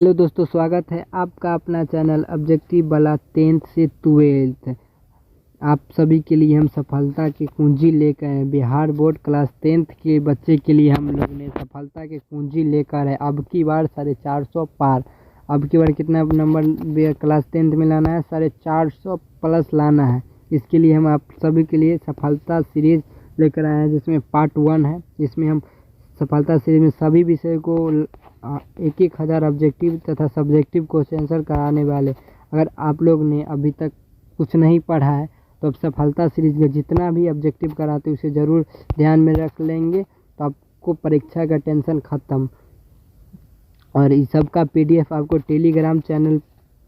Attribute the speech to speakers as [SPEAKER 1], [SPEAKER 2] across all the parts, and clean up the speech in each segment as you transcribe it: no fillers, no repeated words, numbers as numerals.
[SPEAKER 1] Hello दोस्तों, स्वागत है आपका अपना चैनल ऑब्जेक्टिव वाला 10th से 12th। आप सभी के लिए हम सफलता की कुंजी लेकर हैं। बिहार बोर्ड क्लास 10th के बच्चे के लिए हम लोग ने सफलता की कुंजी लेकर है। अब की बार 450 पार। अब की बार कितना नंबर क्लास 10th में लाना है? 450 प्लस लाना है। इसके लिए हम आप सभी के लिए सफलता सीरीज लेकर आए हैं, जिसमें पार्ट 1 है। इसमें हम सफलता सीरीज में सभी विषय को 1,000 ऑब्जेक्टिव तथा सब्जेक्टिव क्वेश्चन आंसर कराने वाले। अगर आप लोग ने अभी तक कुछ नहीं पढ़ा है तो अब सफलता सीरीज में जितना भी ऑब्जेक्टिव कराते उसे ज़रूर ध्यान में रख लेंगे, तो आपको परीक्षा का टेंशन ख़त्म। और इस सब का PDF आपको टेलीग्राम चैनल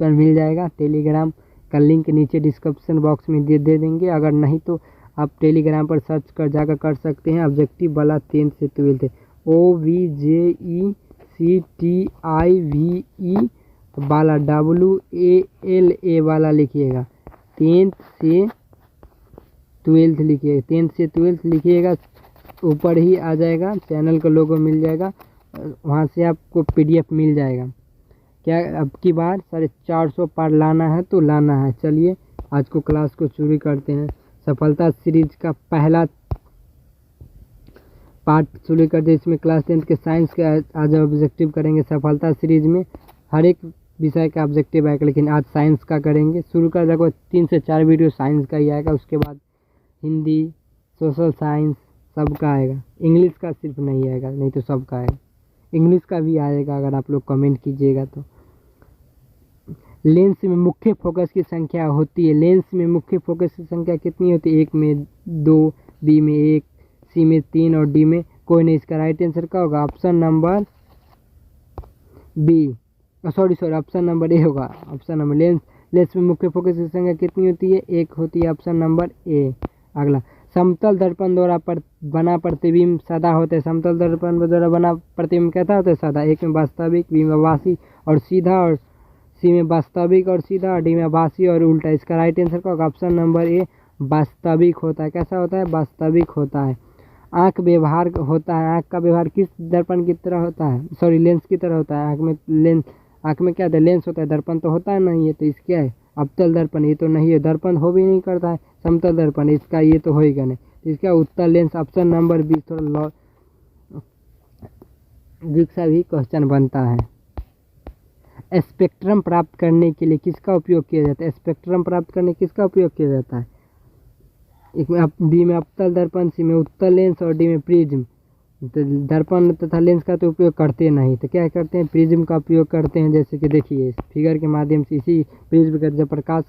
[SPEAKER 1] पर मिल जाएगा। टेलीग्राम का लिंक नीचे डिस्क्रिप्शन बॉक्स में दे देंगे। अगर नहीं तो आप टेलीग्राम पर सर्च कर जाकर कर सकते हैं ऑब्जेक्टिव वाला 10th से 12th। OBJECTIVE वाला WALA वाला लिखिएगा। 10th से 12th लिखिएगा। 10th से 12th लिखिएगा, ऊपर ही आ जाएगा, चैनल का लोगो मिल जाएगा, वहाँ से आपको PDF मिल जाएगा। क्या अब की बार 450 पार लाना है तो लाना है। चलिए आज को क्लास को शुरू करते हैं। सफलता सीरीज का पहला पार्ट शुरू करते हैं। इसमें क्लास 10th के साइंस के आज ऑब्जेक्टिव करेंगे। सफलता सीरीज में हर एक विषय का ऑब्जेक्टिव आएगा, लेकिन आज साइंस का करेंगे। शुरू कर लगभग 3 से 4 वीडियो साइंस का ही आएगा। उसके बाद हिंदी, सोशल साइंस सबका आएगा। इंग्लिश का सिर्फ नहीं आएगा, नहीं तो सबका आएगा। इंग्लिश का भी आएगा अगर आप लोग कमेंट कीजिएगा तो। लेंस में मुख्य फोकस की संख्या होती है। लेंस में मुख्य फोकस की संख्या कितनी होती है? 1 में 2, बी में 1, सी में 3 और डी में कोई नहीं। इसका राइट आंसर क्या होगा? Option number B, option number A होगा। ऑप्शन नंबर लेंस में मुख्य फोकस की संख्या कितनी होती है? 1 होती है। ऑप्शन नंबर ए। अगला, समतल दर्पण द्वारा बना प्रतिबिंब सादा होता है। समतल दर्पण द्वारा बना प्रतिबिंब कैसा होता है? सादा। 1 में वास्तविक, बी में आभासी और सीधा, और सी में वास्तविक और सीधा, और डी में आभासी और उल्टा। इसका राइट आंसर क्या होगा? ऑप्शन नंबर ए, वास्तविक होता है। कैसा होता है? वास्तविक होता है। आँख व्यवहार होता है। आँख का व्यवहार किस दर्पण की तरह होता है? लेंस की तरह होता है। आँख में क्या होता है? लेंस होता है। दर्पण तो होता है नहीं है, तो इसका है अवतल दर्पण। ये तो नहीं है, दर्पण हो भी नहीं करता है। समतल दर्पण, इसका ये तो होएगा नहीं। इसका उत्तल लेंस। ऑप्शन नंबर बी थोड़ा जिक्सा भी क्वेश्चन बनता है। स्पेक्ट्रम प्राप्त करने के लिए किसका उपयोग किया जाता है? स्पेक्ट्रम प्राप्त करने किसका उपयोग किया जाता है? एक में बी में अवतल दर्पण, सी में उत्तल लेंस और डी में प्रिज्म। तो दर्पण तथा लेंस का तो उपयोग करते नहीं, तो क्या करते हैं? प्रिज्म का उपयोग करते हैं। जैसे कि देखिए फिगर के माध्यम से इसी प्रिज्म का जब प्रकाश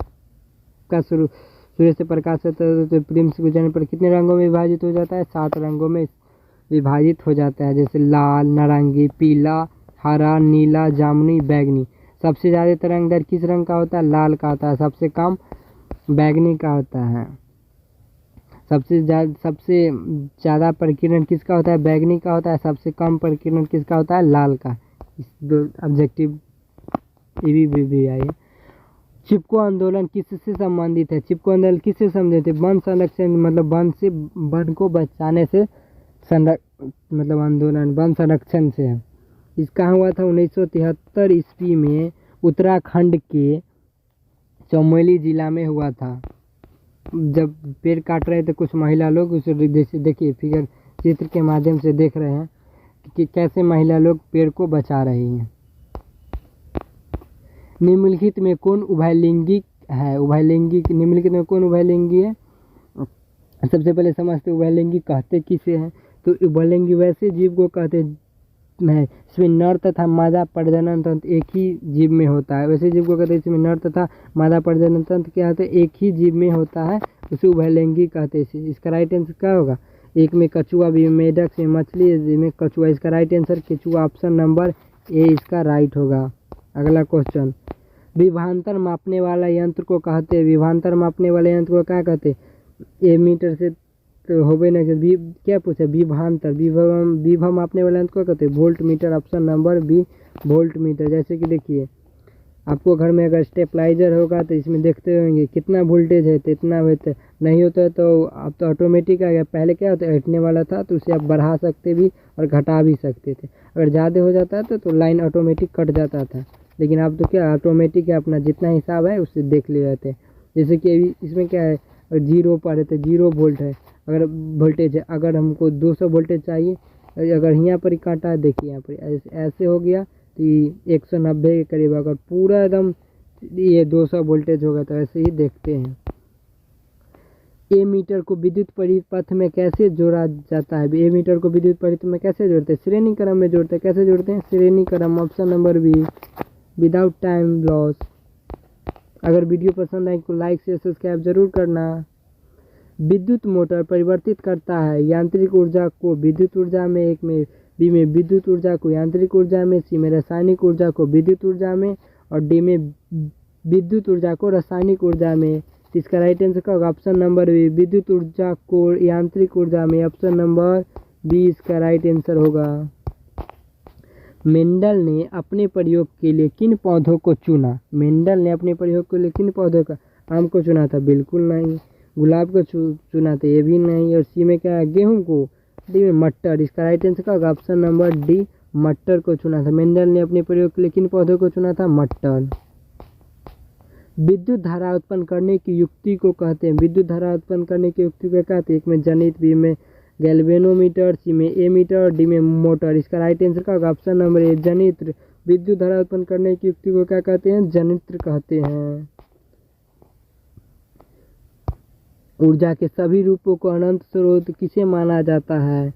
[SPEAKER 1] का सूर्य से प्रकाश होता है तो प्रिज्म से गुजरने पर कितने रंगों में विभाजित हो जाता है? 7 रंगों में विभाजित हो जाता है। जैसे लाल, नारंगी, पीला, हरा, नीला, जामुनी, बैंगनी। सबसे ज़्यादा तरंगदैर्घ्य किस रंग का होता है? लाल का होता है। सबसे कम बैंगनी का होता है। सबसे ज़्यादा प्रकीर्णन किसका होता है? बैंगनी का होता है। सबसे कम प्रकीर्णन किसका होता है? लाल का। इस दो ऑब्जेक्टिव ये भी आई है। चिपको आंदोलन किससे संबंधित है? चिपको आंदोलन किससे संबंधित है? वन संरक्षण, मतलब वन को बचाने से आंदोलन वन संरक्षण से है। इस कहाँ हुआ था? 1973 ईस्वी में उत्तराखंड के चमोली जिला में हुआ था। जब पेड़ काट रहे थे कुछ महिला लोग, उसे देखिए फिगर चित्र के माध्यम से देख रहे हैं कि कैसे महिला लोग पेड़ को बचा रही हैं। निम्नलिखित में कौन उभयलिंगी है? निम्नलिखित में कौन उभयलिंगी है? सबसे पहले समझते उभयलिंगी कहते किसे हैं। तो उभयलिंगी वैसे जीव को कहते हैं इसमें नर तथा मादा प्रजनन तंत्र एक ही जीव में होता है। वैसे जीव को कहते हैं इसमें नर तथा मादा प्रजनन तंत्र क्या होता है? एक ही जीव में होता है, उसे उभयलिंगी कहते हैं। इसका राइट आंसर क्या होगा? 1 में कछुआ, बी में मेढक, सी में मछली, डी में कछुआ। इसका राइट आंसर केचुआ। ऑप्शन नंबर ए इसका राइट होगा। अगला क्वेश्चन, विभवांतर मापने वाला यंत्र को कहते हैं। विभवांतर मापने वाले यंत्र को क्या कहते हैं? ए मीटर से तो हो गई ना। क्या पूछा? विभवांतर, विभव मापने वाले यंत्र को कहते हैं voltmeter. Option number B voltmeter. जैसे कि देखिए आपको घर में अगर स्टेपलाइजर होगा तो इसमें देखते होंगे कितना वोल्टेज है तो इतना होता नहीं होता है तो अब तो ऑटोमेटिक आ गया। पहले क्या होता है हटने वाला था तो उसे आप बढ़ा सकते भी और घटा भी सकते थे। अगर ज़्यादा हो जाता है तो लाइन ऑटोमेटिक कट जाता था। लेकिन अब तो क्या ऑटोमेटिक है, अपना जितना हिसाब है उससे देख ले जाते हैं। जैसे कि अभी इसमें क्या है 0 पर है तो 0 वोल्ट है अगर वोल्टेज है। अगर हमको 200 वोल्टेज चाहिए, अगर यहाँ पर ही काटा है देखिए यहाँ पर ऐसे हो गया तो 190 के करीब। अगर पूरा एकदम ये 200 वोल्टेज होगा तो ऐसे ही देखते हैं। ए मीटर को विद्युत परिपथ में कैसे जोड़ा जाता है? ए मीटर को विद्युत परिपथ में कैसे जोड़ते हैं? श्रेणी क्रम में जोड़ते हैं। कैसे जोड़ते हैं? श्रेणी क्रम, option number B, without time loss. अगर वीडियो पसंद आए तो लाइक शेयर सब्सक्राइब जरूर करना। विद्युत मोटर परिवर्तित करता है यांत्रिक ऊर्जा को विद्युत ऊर्जा में, एक में बी में विद्युत ऊर्जा को यांत्रिक ऊर्जा में, सी में रासायनिक ऊर्जा को विद्युत ऊर्जा में और डी में विद्युत ऊर्जा को रासायनिक ऊर्जा में। इसका राइट आंसर क्या होगा? ऑप्शन नंबर बी, विद्युत ऊर्जा को यांत्रिक ऊर्जा में। ऑप्शन नंबर बी इसका राइट आंसर होगा। मेंडल ने अपने प्रयोग के लिए किन पौधों को चुना? मेंडल ने अपने प्रयोग के लिए किन पौधों का? आम को चुना था? बिल्कुल नहीं। गुलाब को चुना था? ये भी नहीं। और सी में क्या है? गेहूं को। डी में मटर। इसका राइट आंसर क्या होगा? ऑप्शन नंबर डी, मटर को चुना था। मेंडल ने अपने प्रयोग के लिए किन पौधों को चुना था? मटर। विद्युत धारा उत्पन्न करने की युक्ति को कहते हैं? विद्युत धारा उत्पन्न करने की युक्ति को कहते हैं? एक में जनित्र, बी में गैल्वेनोमीटर, सी में एमीटर और डी में मोटर। इसका राइट आंसर क्या होगा? ऑप्शन नंबर ए, जनित्र। विद्युत धारा उत्पन्न करने की युक्ति को क्या कहते हैं? जनित्र कहते हैं। ऊर्जा के सभी रूपों को अनंत स्रोत किसे माना जाता है?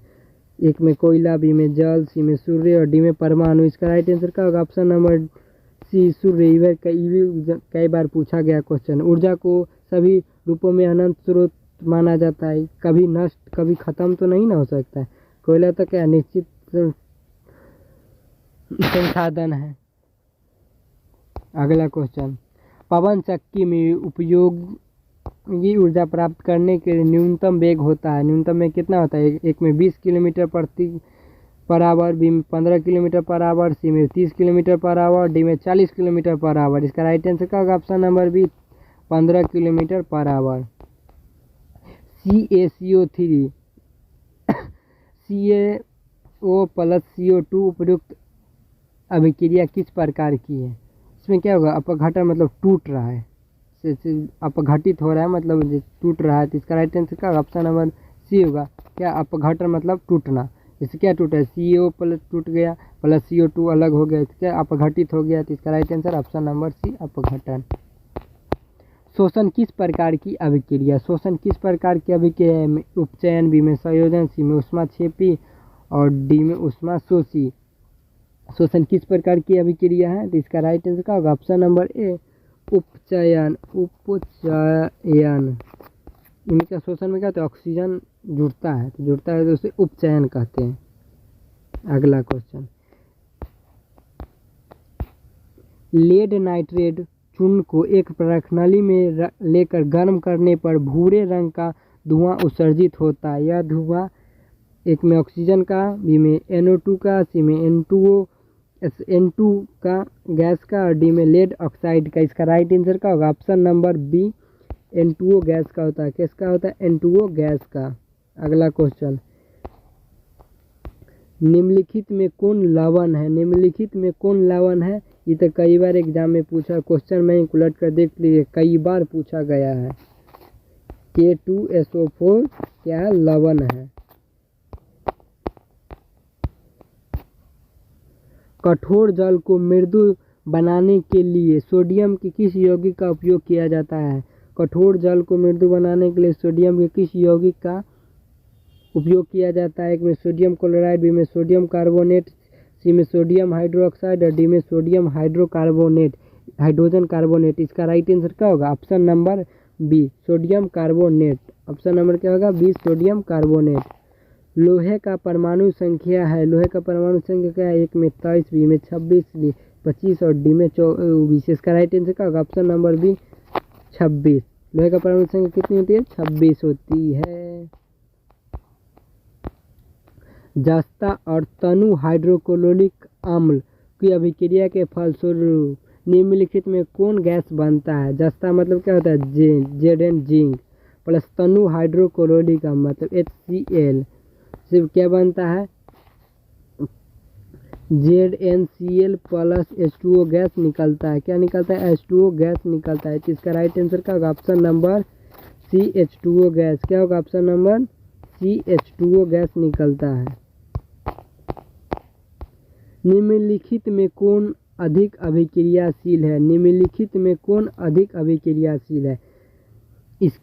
[SPEAKER 1] एक में कोयला, बी में जल, सी में सूर्य और डी में परमाणु। इसका राइट आंसर क्या होगा? ऑप्शन नंबर सी, सूर्य। कई बार पूछा गया क्वेश्चन। ऊर्जा को सभी रूपों में अनंत स्रोत माना जाता है, कभी नष्ट कभी खत्म तो नहीं ना हो सकता है। कोयला तो क्या निश्चित संसाधन है। अगला क्वेश्चन, पवन चक्की में उपयोगी ऊर्जा प्राप्त करने के लिए न्यूनतम वेग होता है? न्यूनतम वेग कितना होता है? एक में 20 किलोमीटर पर आवर, बी में 15 किलोमीटर पर आवर, सी में 30 किलोमीटर पर आवर, डी में 40 किलोमीटर पर आवर। इसका राइट आंसर क्या होगा? Option number B, 15 kilometre per hour. CaCO3 CaO plus CO2 उपयुक्त अभिक्रिया किस प्रकार की है? इसमें क्या होगा? अपघटन मतलब टूट रहा है, अपघटित हो रहा है मतलब टूट रहा है। तो इसका राइट आंसर क्या होगा? ऑप्शन नंबर सी होगा। क्या? अपघटन मतलब टूटना। इससे क्या टूटा है? CO प्लस टूट गया प्लस CO2 अलग हो गया, क्या अपघटित हो गया। तो इसका right answer option number C, अपघटन। शोषण किस प्रकार की अभिक्रिया? शोषण किस प्रकार की अभिक्रिया में? उपचयन, बी में संयोजन, सी में ऊष्माक्षेपी और डी में ऊष्माशोषी। शोषण किस प्रकार की अभिक्रिया है? तो इसका राइट आंसर क्या होगा? Option number A, उपचयन। उपचयन इनका शोषण में क्या होता है? ऑक्सीजन जुड़ता है तो उसे उपचयन कहते हैं। अगला क्वेश्चन, लेड नाइट्रेट चूर्ण को एक प्रणाली में लेकर गर्म करने पर भूरे रंग का धुआं उत्सर्जित होता है। यह धुआं एक में ऑक्सीजन का, बी में NO2 का, सी में N2 का गैस का और डी में लेड ऑक्साइड का। इसका राइट आंसर क्या होगा? Option number B, N2O gas का होता है। किसका होता है? N2O गैस का। अगला क्वेश्चन, निम्नलिखित में कौन लवण है? निम्नलिखित में कौन लवण है? ये तो कई बार एग्जाम में पूछा, क्वेश्चन में ही उलट कर देख लीजिए, कई बार पूछा गया है। K2SO4 क्या है? लवण है। कठोर जल को मृदु बनाने के लिए सोडियम की किस यौगिक का उपयोग किया जाता है? कठोर जल को मृदु बनाने के लिए सोडियम के किस यौगिक का उपयोग किया जाता है? एक में सोडियम क्लोराइड, बी में सोडियम कार्बोनेट, सी में सोडियम हाइड्रोक्साइड और डी में सोडियम हाइड्रोकार्बोनेट, हाइड्रोजन कार्बोनेट। इसका राइट आंसर क्या होगा? Option number B, sodium carbonate. Option number क्या होगा? B, sodium carbonate. लोहे का परमाणु संख्या है? लोहे का परमाणु संख्या क्या है? एक में 23, बी में 26, डी 25 और डी में 24। इसका राइट आंसर क्या होगा? Option number B, 26। लोहे का परमाणु संख्या कितनी होती है? 26 होती है। जस्ता और तनु हाइड्रोक्लोरिक अम्ल की अभिक्रिया के फलस्वरूप निम्नलिखित में कौन गैस बनता है? जस्ता मतलब क्या होता है? जेड एन जिंक प्लस तनु हाइड्रोक्लोरिक का मतलब HCl सिर्फ क्या बनता है? ZnCl प्लस H2O गैस निकलता है। क्या निकलता है? H2O गैस निकलता है। तो इसका राइट आंसर क्या होगा? Option number C H2O gas. क्या होगा? Option number C H2O gas निकलता है। निम्नलिखित में कौन अधिक अभिक्रियाशील है? निम्नलिखित में कौन अधिक अभिक्रियाशील है? इस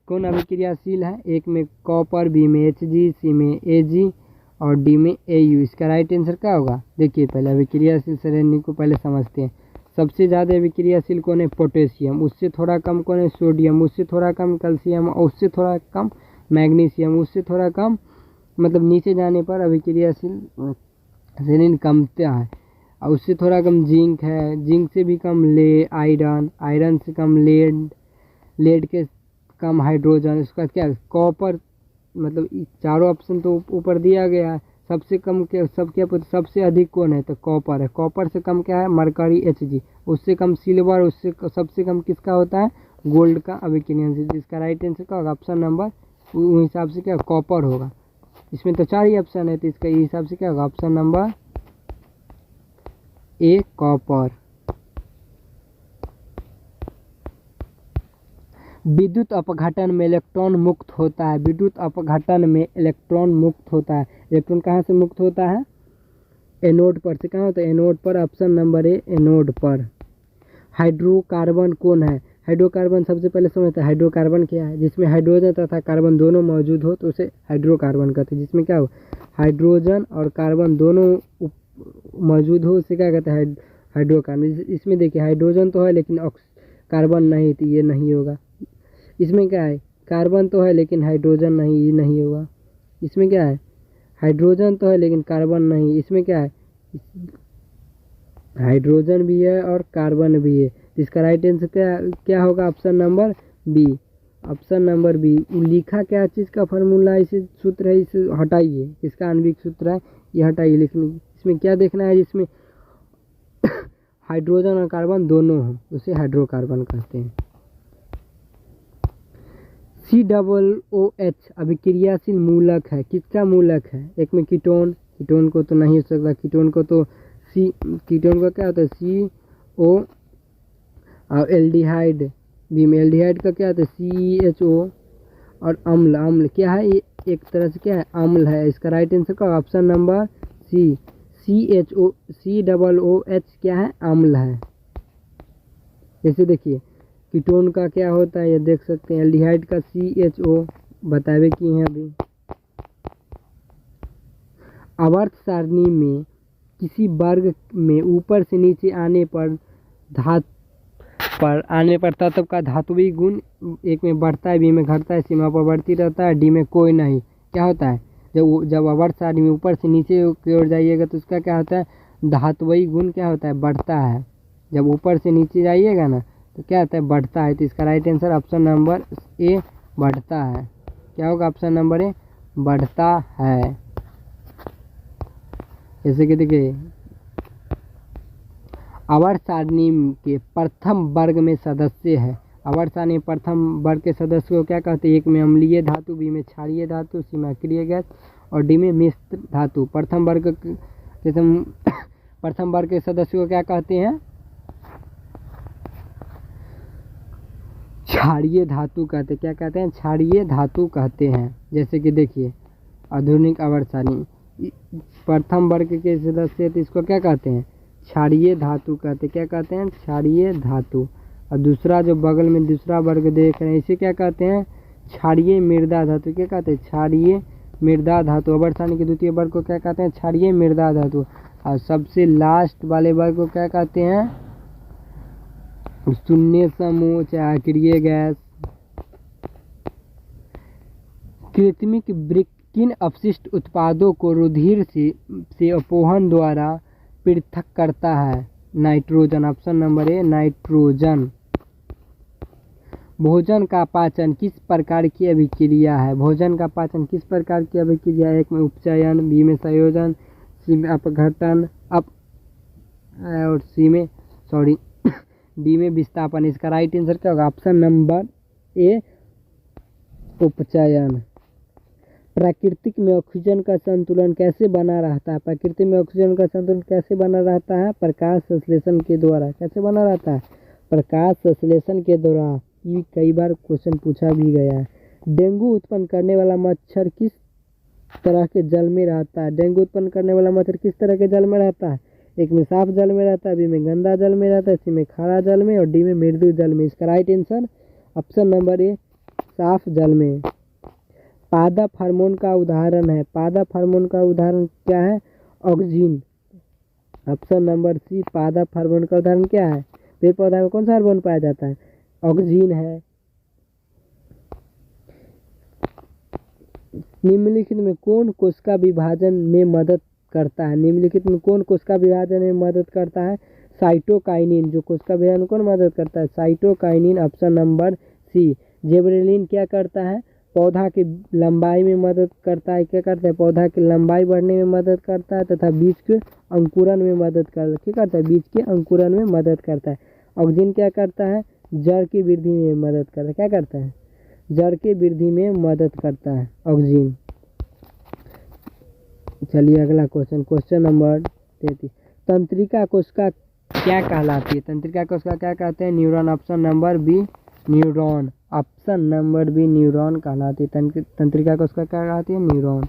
[SPEAKER 1] कौन अभिक्रियाशील है? एक में कॉपर, बी में Hg, सी में Ag और डी में Au। इसका राइट आंसर क्या होगा? देखिए पहले अभिक्रियाशील श्रेणी को पहले समझते हैं। सबसे ज़्यादा अभिक्रियाशील कौन है? पोटेशियम। उससे थोड़ा कम कौन है? सोडियम। उससे थोड़ा कम कैल्शियम। उससे थोड़ा कम मैग्नीशियम। उससे थोड़ा कम मतलब नीचे जाने पर अभिक्रियाशील श्रेणी कमता है। और उससे थोड़ा कम जिंक है। जिंक से भी कम आयरन। आयरन से कम लेड के कम हाइड्रोजन। उसका क्या? कॉपर। मतलब चारों ऑप्शन तो ऊपर दिया गया है। सबसे कम क्या सबसे अधिक कौन है? तो कॉपर है। कॉपर से कम क्या है? Mercury Hg। उससे कम सिल्वर। उससे सबसे कम किसका होता है? गोल्ड का अभिक्रियाशील। जिसका राइट आंसर क्या होगा? ऑप्शन नंबर उस हिसाब से क्या कॉपर होगा। इसमें तो 4 ही ऑप्शन है, तो इसका हिसाब से क्या होगा? ऑप्शन नंबर ए कॉपर। विद्युत अपघटन में इलेक्ट्रॉन मुक्त होता है। विद्युत अपघटन में इलेक्ट्रॉन मुक्त होता है। इलेक्ट्रॉन कहाँ से मुक्त होता है? एनोड पर से। कहाँ होता है? एनोड पर। ऑप्शन नंबर ए एनोड पर। हाइड्रोकार्बन कौन है? हाइड्रोकार्बन सबसे पहले समझते हैं हाइड्रोकार्बन क्या है। जिसमें हाइड्रोजन तथा कार्बन दोनों मौजूद हो तो उसे हाइड्रोकार्बन कहते हैं। जिसमें क्या हो? हाइड्रोजन और कार्बन दोनों मौजूद हो उसे क्या कहते हैं? हाइड्रोकार्बन। इसमें देखिए हाइड्रोजन तो है लेकिन कार्बन नहीं, तो ये नहीं होगा। इसमें क्या है? कार्बन तो है लेकिन हाइड्रोजन नहीं, ये नहीं होगा। इसमें क्या है? हाइड्रोजन तो है लेकिन कार्बन नहीं। इसमें क्या है? हाइड्रोजन भी है और कार्बन भी है। इसका राइट आंसर क्या होगा? Option number B. Option number B. लिखा क्या चीज़ का फार्मूला है? इसे सूत्र है, इसे हटाइए। इसका आणविक सूत्र है, ये हटाइए। लिखने इसमें क्या देखना है? जिसमें हाइड्रोजन और कार्बन दोनों हो उसे हाइड्रोकार्बन कहते हैं। COOH अभिक्रियाशील मूलक है। किसका मूलक है? एक में कीटोन। कीटोन को तो नहीं हो सकता। कीटोन को क्या होता है? CO। और एल्डिहाइड। बी में एल्डिहाइड का क्या होता है? CHO। और अम्ल क्या है? ये एक तरह से क्या है? अम्ल है। इसका राइट आंसर का ऑप्शन नंबर सी COOH क्या है? अम्ल है। जैसे देखिए कीटोन का क्या होता है, ये देख सकते हैं। एल्डिहाइड का CHO बतावे की हैं अभी। आवर्त सारणी में किसी वर्ग में ऊपर से नीचे आने पर तत्व का धात्विक गुण एक में बढ़ता है, बी में घटता है, सीमा पर बढ़ती रहता है, डी में कोई नहीं। क्या होता है? जब आवर्त सारणी में ऊपर से नीचे की ओर जाइएगा तो उसका क्या होता है? धात्विक गुण क्या होता है? बढ़ता है। जब ऊपर से नीचे जाइएगा ना तो क्या होता है? बढ़ता है। तो इसका राइट आंसर ऑप्शन नंबर ए बढ़ता है। क्या होगा? ऑप्शन नंबर ए बढ़ता है। जैसे कि देखिए आवर्त सारणी के प्रथम वर्ग में सदस्य है। आवर्त सारणी प्रथम वर्ग के सदस्य को क्या कहते हैं? एक में अम्लीय धातु, बी में क्षारीय धातु, सी में अक्रिय गैस और डी में मिश्र धातु। प्रथम वर्ग के सदस्य को क्या कहते हैं? क्षारीय धातु कहते हैं। क्या कहते हैं? क्षारीय धातु कहते हैं। जैसे कि देखिए आधुनिक आवर्त सारणी प्रथम वर्ग के सदस्य तो इसको क्या कहते हैं? क्षारीय धातु कहते हैं। क्या कहते हैं? क्षारीय धातु। और दूसरा जो बगल में दूसरा वर्ग देख रहे हैं इसे क्या कहते हैं? क्षारीय मृदा धातु। क्या कहते हैं? क्षारीय मृदा धातु। आवर्त सारणी के द्वितीय वर्ग को क्या कहते हैं? क्षारीय मृदा धातु। और सबसे लास्ट वाले वर्ग को क्या कहते हैं? शून्य समूह चाहे अक्रिय गैस। कृत्रिम किन अपशिष्ट उत्पादों को रुधिर से अपोहन द्वारा पृथक करता है? Nitrogen. Option number A nitrogen. भोजन का पाचन किस प्रकार की अभिक्रिया है? भोजन का पाचन किस प्रकार की अभिक्रिया है? एक में उपचयन, बी में संयोजन, सी में अपघटन और सी में सॉरी डी में विस्थापन। इसका राइट आंसर क्या होगा? ऑप्शन नंबर ए उपचयन। प्राकृतिक में ऑक्सीजन का संतुलन कैसे बना रहता है? प्रकृति में ऑक्सीजन का संतुलन कैसे बना रहता है? प्रकाश संश्लेषण के द्वारा। कैसे बना रहता है? प्रकाश संश्लेषण के द्वारा। ये कई बार क्वेश्चन पूछा भी गया है। डेंगू उत्पन्न करने वाला मच्छर किस तरह के जल में रहता है? डेंगू उत्पन्न करने वाला मच्छर किस तरह के जल में रहता है? एक में साफ जल में रहता है, बी में गंदा जल में रहता है, सी में खारा जल में और डी में मृदु जल में। इसका राइट आंसर ऑप्शन नंबर ए साफ जल में। पादप हार्मोन का उदाहरण है। पादप हार्मोन का उदाहरण क्या है? ऑक्सीन। ऑप्शन नंबर सी पादप हार्मोन का उदाहरण क्या है? पेड़ पौधा में कौन सा हार्मोन पाया जाता है? ऑक्सीन है। निम्नलिखित में कौन कोशिका विभाजन में मदद करता है? निम्नलिखित में कौन कोशिका विभाजन में मदद करता है? साइटोकाइनिन। जो कोशिका विभाजन में कौन मदद करता है? Cytokinin. Option number C. Gibberellin क्या करता है? पौधा की लंबाई में मदद करता है। क्या करता है? पौधा की लंबाई बढ़ने में मदद करता है तथा बीज के अंकुरन में मदद करता है। क्या करता है? बीज के अंकुरन में मदद करता है। ऑक्सीजन क्या करता है? जड़ की वृद्धि में मदद करता है। क्या करता है? जड़ की वृद्धि में मदद करता है ऑक्सीजन। चलिए अगला क्वेश्चन, क्वेश्चन नंबर 33। तंत्रिका कोशिका क्या कहलाती है? तंत्रिका कोशिका क्या कहते हैं? Neuron. Option number B neuron. Option number B neuron कहलाती है। तंत्रिका कोशिका क्या कहलाती है? न्यूरॉन।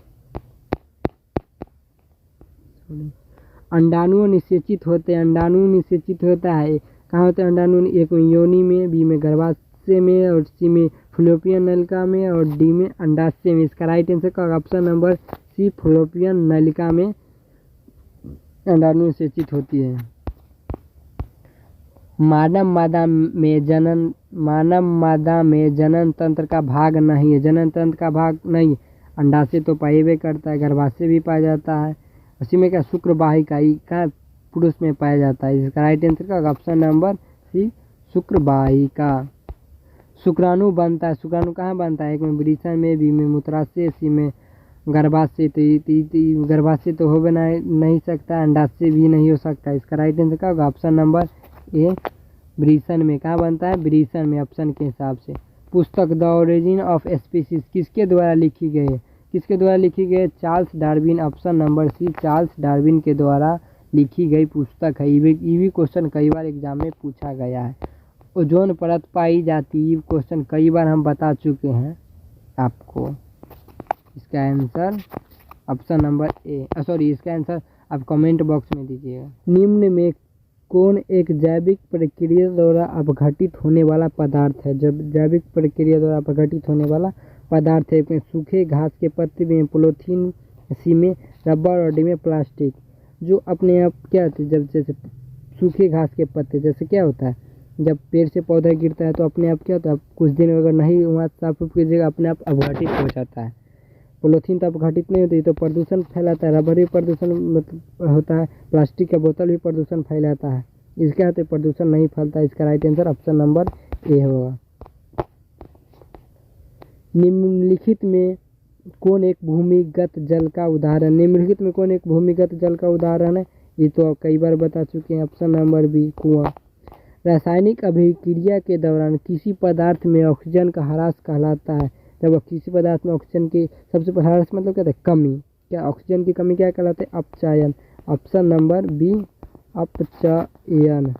[SPEAKER 1] अंडाणु निषेचित होते हैं। अंडाणु निषेचित होता है कहाँ होते हैं अंडाणु? एक में योनि में, बी में गर्भाशय में और सी में फलोपियन नलिका में और डी में अंडाशय में। इसका राइट आंसर का ऑप्शन नंबर सी फलोपियन नलिका में अंडाणु निषेचित होती है। मानव मादा में जनन तंत्र का भाग नहीं है। जनन तंत्र का भाग नहीं, अंडाशय तो पाया करता है, गर्भाशय भी पाया जाता है। उसी में क्या शुक्र वाहिका का पुरुष में पाया जाता है। इसका राइट आंसर का ऑप्शन नंबर सी शुक्र वाहिका। शुक्राणु बनता है। शुक्राणु कहाँ बनता है? एक में वृषण में, बी में मूत्राशय, सी में गर्भाशय। तो गर्भाशय तो हो बना नहीं सकता, अंडाशय भी नहीं हो सकता। इसका राइट आंसर का होगा ऑप्शन नंबर ए वृषण में। कहाँ बनता है? वृषण में, ऑप्शन के हिसाब से। पुस्तक द ओरिजिन ऑफ स्पीसीज किसके द्वारा लिखी गई है? किसके द्वारा लिखी गई है? Charles Darwin. Option number C Charles Darwin के द्वारा लिखी गई पुस्तक है। ये भी क्वेश्चन कई बार एग्जाम में पूछा गया है। ओजोन परत पाई जाती है, क्वेश्चन कई बार हम बता चुके हैं आपको। इसका आंसर ऑप्शन नंबर ए इसका आंसर आप कमेंट बॉक्स में दीजिएगा। निम्न में कौन एक जैविक प्रक्रिया द्वारा अपघटित होने वाला पदार्थ है? जब जैविक प्रक्रिया द्वारा अपघटित होने वाला पदार्थ है। में सूखे घास के पत्ते में पॉलीथीन, सी में रबर और डी में प्लास्टिक। जो अपने आप क्या होती है? जब जैसे सूखे घास के पत्ते, जैसे क्या होता है जब पेड़ से पौधा गिरता है तो अपने आप क्या होता है? कुछ दिन अगर नहीं वहाँ साफ कीजिएगा अपने आप अपघटित हो जाता है। पॉलीथीन तो अपघटित नहीं होती तो प्रदूषण फैलाता है। रबर भी प्रदूषण मतलब होता है। प्लास्टिक का बोतल भी प्रदूषण फैलाता है। इसके हाथ प्रदूषण नहीं फैलता। इसका right answer option number A होगा। निम्नलिखित में कौन एक भूमिगत जल का उदाहरण? निम्नलिखित में कौन एक भूमिगत जल का उदाहरण है? ये तो कई बार बता चुके हैं। ऑप्शन नंबर बी कुआं। रासायनिक अभिक्रिया के दौरान किसी पदार्थ में ऑक्सीजन का ह्रास कहलाता है। जब किसी पदार्थ में ऑक्सीजन की सबसे ह्रास मतलब क्या है? कमी। क्या ऑक्सीजन की कमी क्या कहलाते हैं? अपचयन। ऑप्शन नंबर बी अपचयन।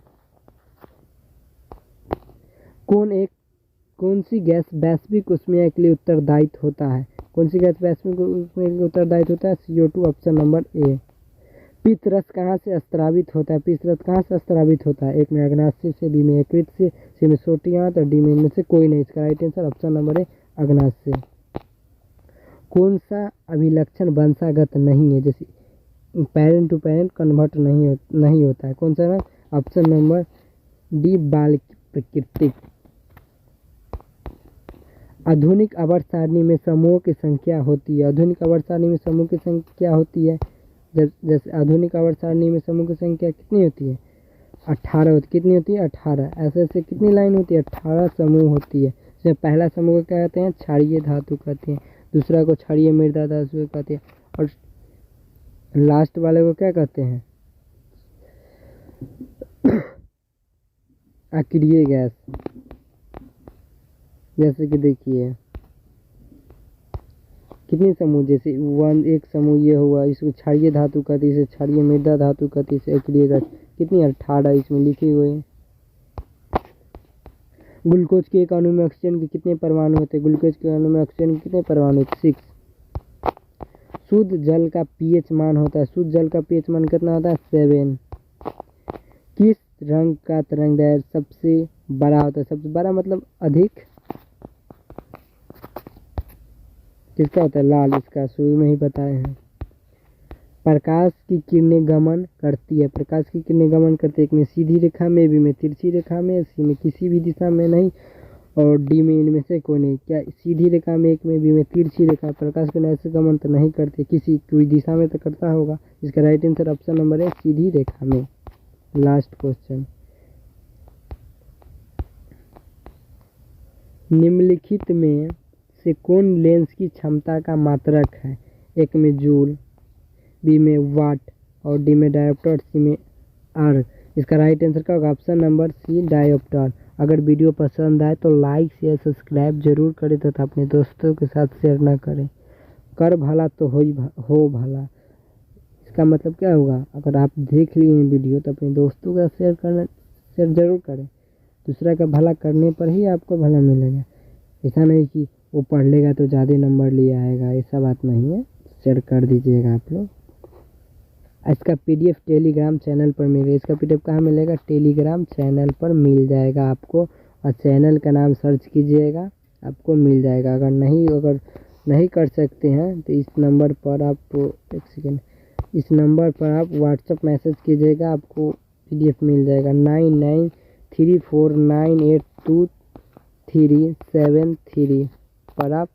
[SPEAKER 1] कौन सी गैस वैश्विक उष्मीय के लिए उत्तरदायित्व होता है? कौन सी गैस वैश्विक उष्मीय के लिए उत्तरदायित्व होता है? CO2। ऑप्शन नंबर ए। पित्त रस कहाँ से स्त्रावित होता है? पित्त रस कहाँ से स्त्रावित होता है? एक में अग्नाशय से, बी में यकृत से, सी में सोटी आंत और डी में इनमें से कोई नहीं। इसका right answer option number A अग्नाशय। कौन सा अभिलक्षण वंशागत नहीं है? जैसे पेरेंट टू पेरेंट कन्वर्ट नहीं होता है। कौन सा? ऑप्शन नंबर डी बाल प्राकृतिक। आधुनिक आवर्त सारणी में समूहों की संख्या होती है। आधुनिक आवर्त सारणी में समूह की संख्या होती है। जैसे आधुनिक आवर्त सारणी में समूह की संख्या कितनी होती है? 18 होती। कितनी होती है? 18। ऐसे कितनी लाइन होती है? 18 समूह होती है। इसमें पहला समूह को क्या कहते हैं? क्षारीय धातु कहते हैं। दूसरा को क्षारीय मृदा धातु कहते हैं और लास्ट वाले को क्या कहते हैं? अक्रिय गैस, जैसे कि देखिए कितने समूह, जैसे एक समूह ये हुआ, इसको क्षारीय धातु कहते हैं, इसे क्षारीय मृदा धातु कहते हैं, इसे अक्रिय गैस। कितनी 18 इसमें लिखे हुए हैं। ग्लूकोज के एक अणु में ऑक्सीजन के कितने परमाणु होते हैं? ग्लूकोज के अणु में ऑक्सीजन के कितने परमाणु होते हैं? 6। शुद्ध जल का पीएच मान होता है, शुद्ध जल का पीएच मान कितना होता है? 7। किस रंग का तरंगदैर्घ्य सबसे बड़ा होता है? सबसे बड़ा मतलब अधिक, किसका होता है? लाल। इसका शुरू में ही बताए हैं। प्रकाश की किरणें गमन करती है, प्रकाश की किरणें गमन करती है, एक में सीधी रेखा में, बी में तिरछी रेखा में, सी में किसी भी दिशा में नहीं, और डी में इनमें से कोई नहीं। क्या सीधी रेखा में, एक में, बी में तिरछी रेखा। प्रकाश किरण ऐसे गमन तो नहीं करती, किसी कोई दिशा में तो करता होगा। इसका राइट आंसर ऑप्शन नंबर है सीधी रेखा में। लास्ट क्वेश्चन, निम्नलिखित में से कौन लेंस की क्षमता का मात्रक है? एक में जूल, बी में वाट, और डी में डायोप्टर, सी में आर्क। इसका राइट आंसर क्या होगा? Option number C, dioptre. अगर वीडियो पसंद आए तो लाइक शेयर सब्सक्राइब जरूर करें तथा अपने दोस्तों के साथ शेयर ना करें। कर भला तो हो भला, इसका मतलब क्या होगा? अगर आप देख लिए हैं वीडियो तो अपने दोस्तों का शेयर जरूर करें। दूसरा का भला करने पर ही आपको भला मिलेगा। ऐसा नहीं कि वो पढ़ लेगा तो ज़्यादा नंबर ले आएगा, ऐसा बात नहीं है। शेयर कर दीजिएगा आप लोग। इसका पीडीएफ टेलीग्राम चैनल पर मिलेगा। इसका पीडीएफ कहाँ मिलेगा? टेलीग्राम चैनल पर मिल जाएगा आपको, और चैनल का नाम सर्च कीजिएगा, आपको मिल जाएगा। अगर नहीं कर सकते हैं तो इस नंबर पर आप, एक सेकेंड, इस नंबर पर आप व्हाट्सअप मैसेज कीजिएगा, आपको पीडीएफ मिल जाएगा। 9934982373 पर आप